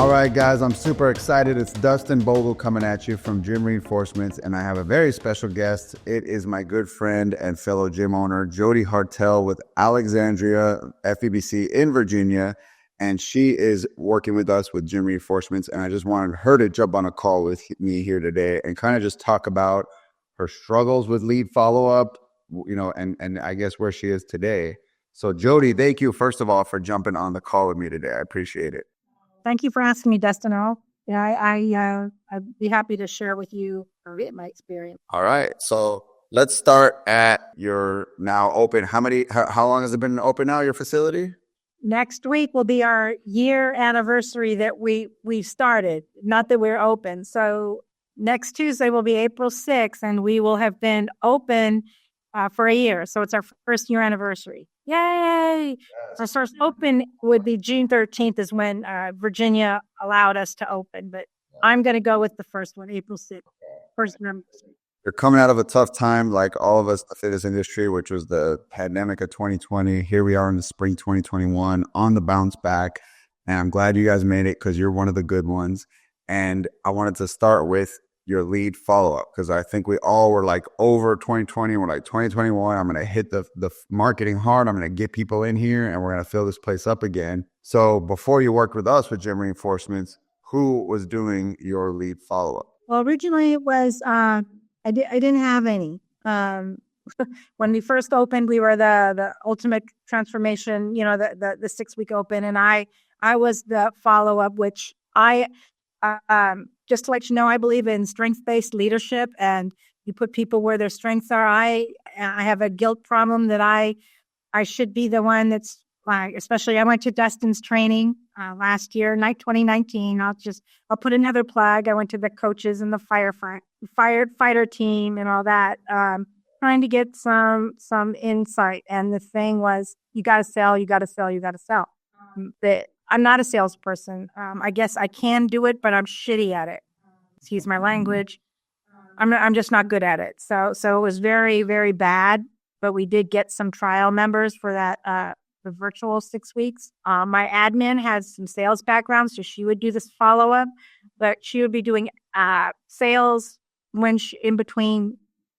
All right, guys, I'm super excited. It's Dustin Bogle coming at you from Gym Reinforcements, and I have a very special guest. It is my good friend and fellow gym owner, Jodi Hartel with Alexandria FEBC in Virginia, and she is working with us with Gym Reinforcements, and I just wanted her to jump on a call with me here today and kind of just talk about her struggles with lead follow-up, and I guess where she is today. So, Jodi, thank you, first of all, for jumping on the call with me today. I appreciate it. Thank you for asking me, Dustin. I'd be happy to share with you my experience. All right. So let's start at your now open. How long has it been open now, your facility? Next week will be our year anniversary that we started, not that we're open. So next Tuesday will be April 6th, and we will have been open for a year. So it's our first year anniversary. Yay! Our first open would be June 13th is when Virginia allowed us to open. But I'm going to go with the first one, April 6th. First anniversary. You're coming out of a tough time, like all of us in the fitness industry, which was the pandemic of 2020. Here we are in the spring 2021 on the bounce back. And I'm glad you guys made it because you're one of the good ones. And I wanted to start with your lead follow-up, because I think we all were like over 2020. We're like 2021, I'm going to hit the marketing hard. I'm going to get people in here and we're going to fill this place up again. So before you worked with us with Gym Reinforcements, who was doing your lead follow-up? Well, originally it was, I didn't have any. When we first opened, we were the ultimate transformation, the 6-week open. And I was the follow-up, which just to let you know, I believe in strength-based leadership, and you put people where their strengths are. I have a guilt problem that I should be the one that's like, especially I went to Dustin's training last year, 2019. I'll put another plug. I went to the coaches and the firefighter team and all that, trying to get some insight. And the thing was, you got to sell, you got to sell, you got to sell. I'm not a salesperson. I guess I can do it, but I'm shitty at it. Excuse my language. I'm just not good at it. So it was very, very bad. But we did get some trial members for that the virtual 6 weeks. My admin has some sales background, so she would do this follow up. But she would be doing sales when in between.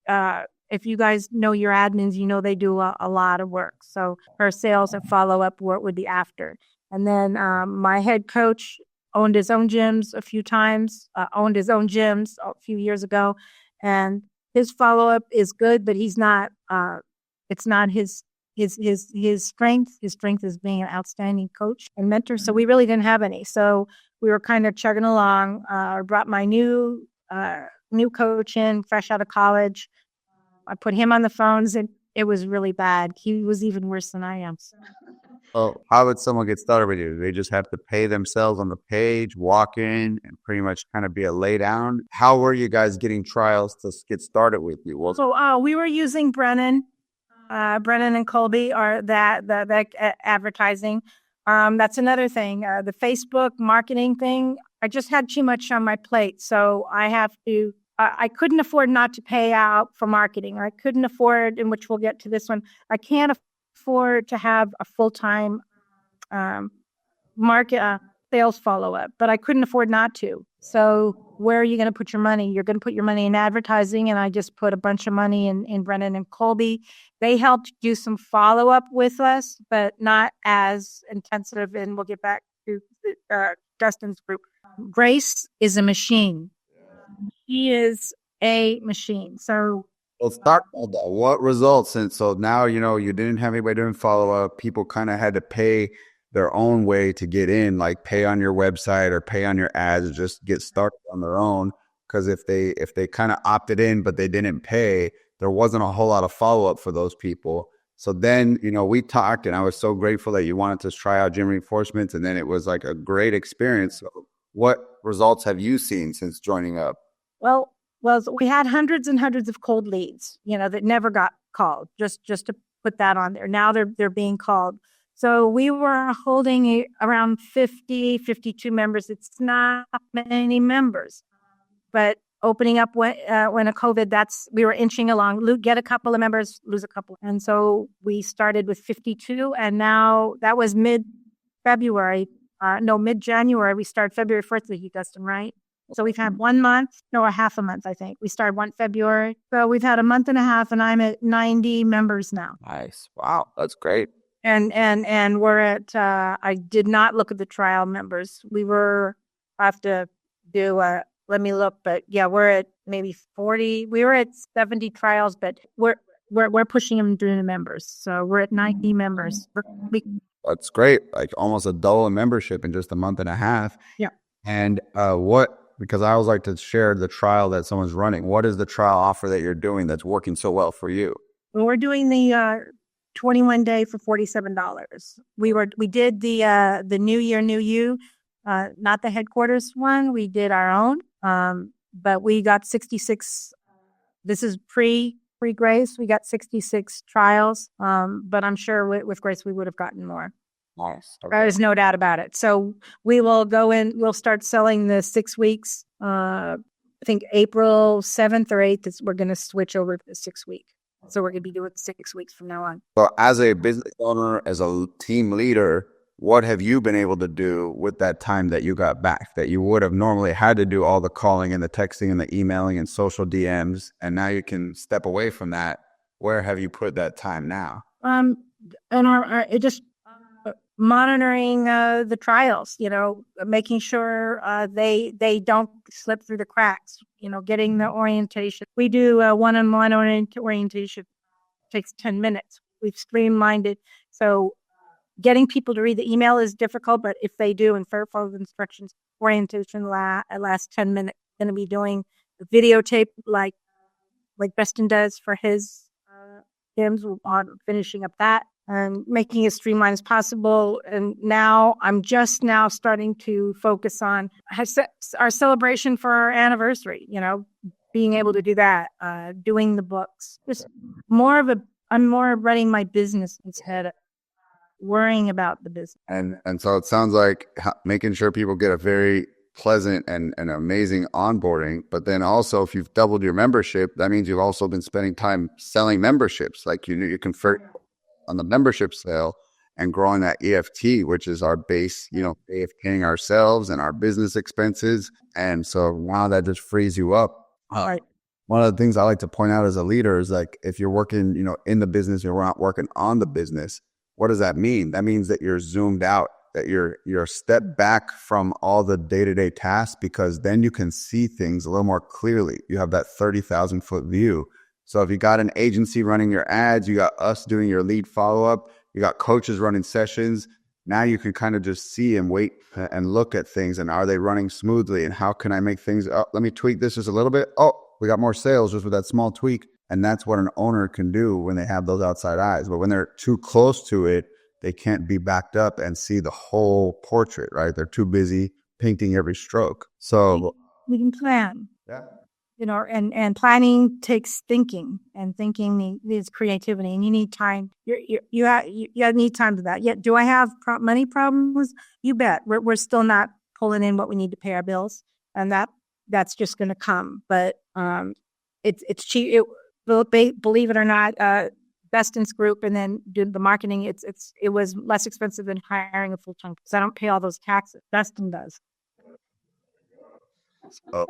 If you guys know your admins, you know they do a lot of work. So her sales and follow up work would be after. And then my head coach owned his own gyms a few years ago. And his follow-up is good, but he's not, it's not his strength. His strength is being an outstanding coach and mentor. So we really didn't have any. So we were kind of chugging along. I brought my new coach in, fresh out of college. I put him on the phones, and it was really bad. He was even worse than I am. Oh, how would someone get started with you? They just have to pay themselves on the page, walk in, and pretty much kind of be a lay down. How were you guys getting trials to get started with you? We were using Brennan and Colby, or that advertising. That's another thing. The Facebook marketing thing. I just had too much on my plate, so I couldn't afford not to pay out for marketing, or I couldn't afford, in which we'll get to this one. I can't afford to have a full-time market sales follow-up, but I couldn't afford not to. So where are you going to put your money? You're going to put your money in advertising, and I just put a bunch of money in Brennan and Colby. They helped do some follow-up with us, but not as intensive, and we'll get back to Dustin's group. Grace is a machine. She is a machine. So let's talk about that. What results? And so now, you didn't have anybody doing follow-up. People kind of had to pay their own way to get in, like pay on your website or pay on your ads, just get started on their own. Because if they kind of opted in, but they didn't pay, there wasn't a whole lot of follow-up for those people. So then, we talked, and I was so grateful that you wanted to try out Gym Reinforcements. And then it was like a great experience. So what results have you seen since joining up? Well, we had hundreds and hundreds of cold leads, that never got called, just to put that on there. Now they're being called. So we were holding around 50, 52 members. It's not many members, but opening up when a COVID, we were inching along, get a couple of members, lose a couple. And so we started with 52, and now that was mid-February. no, mid-January. We started February 1st with you, Dustin, right? So we've had 1 month, no, a half a month, I think. We started 1 February. So we've had a month and a half, and I'm at 90 members now. Nice. Wow, that's great. And we're at, I did not look at the trial members. I have to do, let me look, but yeah, we're at maybe 40. We were at 70 trials, but we're pushing them through the members. So we're at 90 members. That's great. Like almost a double in membership in just a month and a half. Yeah. And because I always like to share the trial that someone's running. What is the trial offer that you're doing that's working so well for you? Well, we're doing the 21 day for $47. We did the New Year, New You, not the headquarters one. We did our own, but we got 66. This is pre Grace. We got 66 trials, but I'm sure with Grace we would have gotten more. Nice. Okay. There's no doubt about it. So we will go in. We'll start selling the 6 weeks. I think April 7th or 8th we're going to switch over to the 6 week. So we're going to be doing 6 weeks from now on. So as a business owner, as a team leader, what have you been able to do with that time that you got back that you would have normally had to do all the calling and the texting and the emailing and social DMs, and now you can step away from that? Where have you put that time now? And just monitoring the trials, making sure they don't slip through the cracks, getting the orientation. We do one-on-one orientation. It takes 10 minutes. We've streamlined it. So getting people to read the email is difficult, but if they do and follow the instructions, orientation lasts 10 minutes. Going to be doing the videotape like Beston does for his hymns, on finishing up that and making it as streamlined as possible. And now I'm just now starting to focus on our celebration for our anniversary, being able to do that, doing the books, just I'm more running my business instead of worrying about the business. And so it sounds like making sure people get a very pleasant and amazing onboarding, but then also if you've doubled your membership, that means you've also been spending time selling memberships. Like you convert on the membership sale and growing that EFT, which is our base, AFKing ourselves and our business expenses. And so wow, that just frees you up. Right. One of the things I like to point out as a leader is like, if you're working, in the business, you're not working on the business. What does that mean? That means that you're zoomed out, that you're a step back from all the day-to-day tasks, because then you can see things a little more clearly. You have that 30,000 foot view. So if you got an agency running your ads, you got us doing your lead follow-up, you got coaches running sessions, now you can kind of just see and wait and look at things, and are they running smoothly, and how can I make things, let me tweak this just a little bit. Oh, we got more sales just with that small tweak. And that's what an owner can do when they have those outside eyes. But when they're too close to it, they can't be backed up and see the whole portrait, right? They're too busy painting every stroke. So we can plan. Yeah. And planning takes thinking, and thinking needs creativity, and you need time. You need time for that. Yeah. Do I have money problems? You bet. We're still not pulling in what we need to pay our bills, and that's just going to come. But it's cheap. Believe it or not, Beston's group, and then do the marketing. It was less expensive than hiring a full time, because I don't pay all those taxes. Beston does. Oh,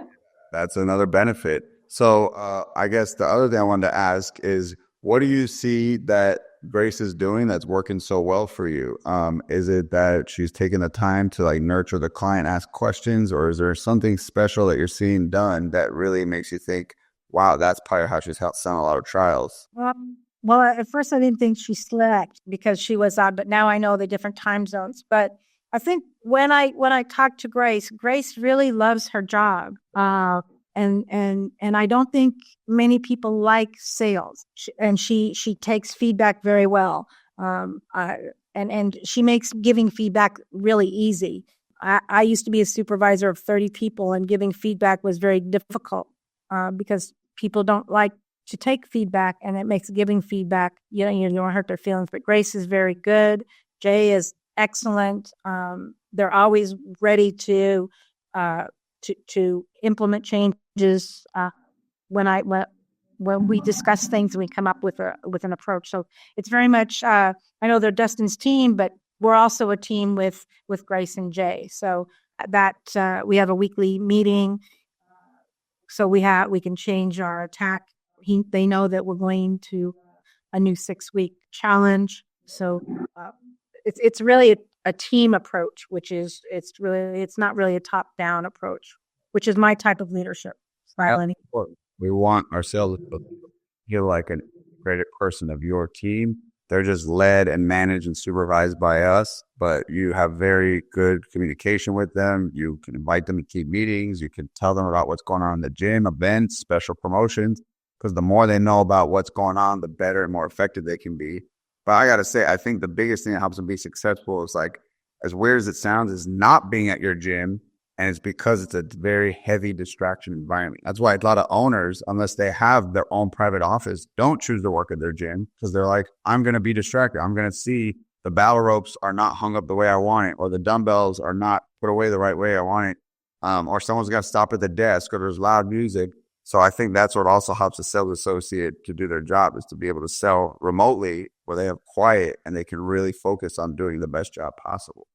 that's another benefit. So I guess the other thing I wanted to ask is, what do you see that Grace is doing that's working so well for you? Is it that she's taking the time to nurture the client, ask questions, or is there something special that you're seeing done that really makes you think, wow, that's probably how she's selling a lot of trials? Well, at first I didn't think she slept because she was on, but now I know the different time zones. But I think when I talked to Grace really loves her job. And I don't think many people like sales, and she takes feedback very well. And she makes giving feedback really easy. I used to be a supervisor of 30 people, and giving feedback was very difficult because people don't like to take feedback, and it makes giving feedback, you don't hurt their feelings. But Grace is very good. Jay is excellent. They're always ready to implement changes when we discuss things and we come up with an approach. So it's very much I know they're Dustin's team, but we're also a team with Grace and Jay. So that we have a weekly meeting. So we can change our attack. They know that we're going to a new 6-week challenge. So it's really a team approach, which is it's not really a top down approach, which is my type of leadership. Right, we want our sales to feel like an integrated person of your team. They're just led and managed and supervised by us, but you have very good communication with them. You can invite them to team meetings. You can tell them about what's going on in the gym, events, special promotions, because the more they know about what's going on, the better and more effective they can be. But I got to say, I think the biggest thing that helps them be successful is, like, as weird as it sounds, is not being at your gym. And it's because it's a very heavy distraction environment. That's why a lot of owners, unless they have their own private office, don't choose to work at their gym, because they're like, I'm going to be distracted. I'm going to see the battle ropes are not hung up the way I want it, or the dumbbells are not put away the right way I want it, or someone's got to stop at the desk, or there's loud music. So I think that's what also helps a sales associate to do their job, is to be able to sell remotely where they have quiet and they can really focus on doing the best job possible,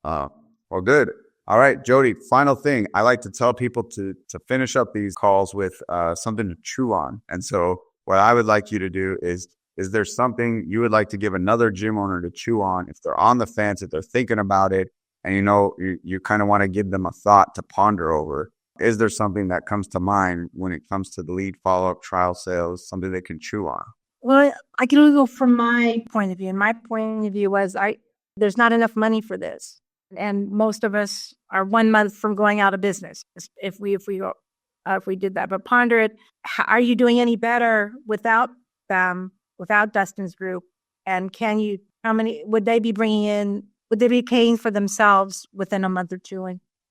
Well, good. All right, Jodi, final thing. I like to tell people to finish up these calls with something to chew on. And so what I would like you to do is there something you would like to give another gym owner to chew on if they're on the fence, if they're thinking about it, and you kind of want to give them a thought to ponder over? Is there something that comes to mind when it comes to the lead follow-up trial sales, something they can chew on? Well, I can only go from my point of view. And my point of view was there's not enough money for this. And most of us are 1 month from going out of business if we did that. But ponder it. Are you doing any better without them, without Dustin's group? And how many would they be bringing in? Would they be paying for themselves within a month or two?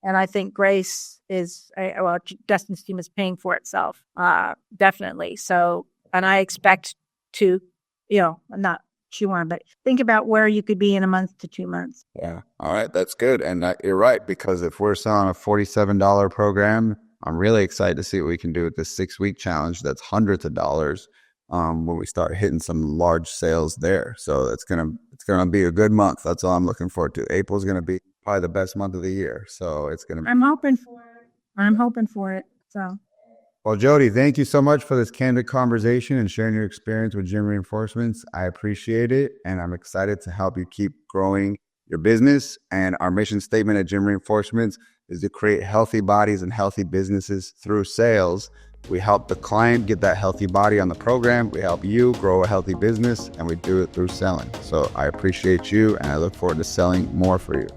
And I think Grace Dustin's team is paying for itself, definitely. So, and I expect to, not chew on, but think about where you could be in a month to 2 months. Yeah. All right. That's good. And you're right, because if we're selling a $47 program, I'm really excited to see what we can do with this 6-week challenge. That's hundreds of dollars when we start hitting some large sales there. So it's going to be a good month. That's all I'm looking forward to. April's going to be probably the best month of the year. So it's going to be. I'm hoping for it. So. Well, Jodi, thank you so much for this candid conversation and sharing your experience with Gym Reinforcements. I appreciate it, and I'm excited to help you keep growing your business. And our mission statement at Gym Reinforcements is to create healthy bodies and healthy businesses through sales. We help the client get that healthy body on the program. We help you grow a healthy business, and we do it through selling. So I appreciate you, and I look forward to selling more for you.